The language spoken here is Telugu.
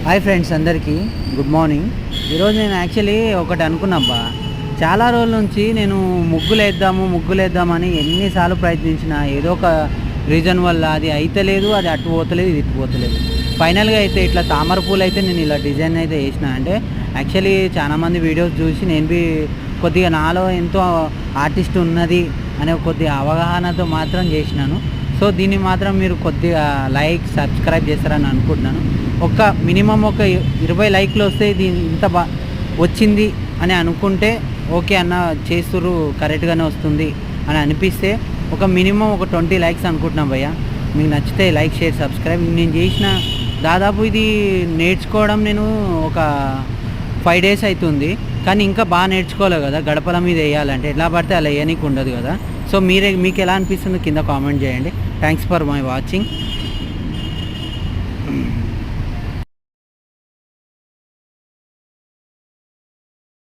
హాయ్ ఫ్రెండ్స్, అందరికీ గుడ్ మార్నింగ్. ఈరోజు నేను యాక్చువల్లీ ఒకటి అనుకున్నాబ్బా. చాలా రోజుల నుంచి నేను ముగ్గులేద్దామని ఎన్నిసార్లు ప్రయత్నించినా ఏదో ఒక రీజన్ వల్ల అది అయితలేదు, అది అటు పోతలేదు, ఇది ఇటు పోతలేదు. ఫైనల్గా అయితే ఇట్లా తామర పూలు అయితే నేను ఇలా డిజైన్ అయితే వేసిన. అంటే యాక్చువల్లీ చాలామంది వీడియోస్ చూసి నేను కొద్దిగా నాలో ఎంతో ఆర్టిస్ట్ ఉన్నది అనే కొద్దిగా అవగాహనతో మాత్రం చేసినాను. సో దీన్ని మాత్రం మీరు కొద్దిగా లైక్ సబ్స్క్రైబ్ చేస్తారని అనుకుంటున్నాను. మినిమం ఒక 20 లైక్లు వస్తే దీని ఇంత వచ్చింది అని అనుకుంటే ఓకే అన్న, చేస్తుర్రు కరెక్ట్గానే వస్తుంది అని అనిపిస్తే ఒక మినిమం ఒక 20 లైక్స్ అనుకుంటున్నాం భయ్య. మీకు నచ్చితే లైక్, షేర్, సబ్స్క్రైబ్. నేను చేసిన దాదాపు ఇది నేర్చుకోవడం నేను ఒక 5 డేస్ అవుతుంది. కానీ ఇంకా బాగా నేర్చుకోవాలి కదా, గడపల మీద వేయాలంటే ఎట్లా పడితే అలా వేయనీకి ఉండదు కదా. సో మీకు ఎలా అనిపిస్తుందో కింద కామెంట్ చేయండి. Thanks for my watching.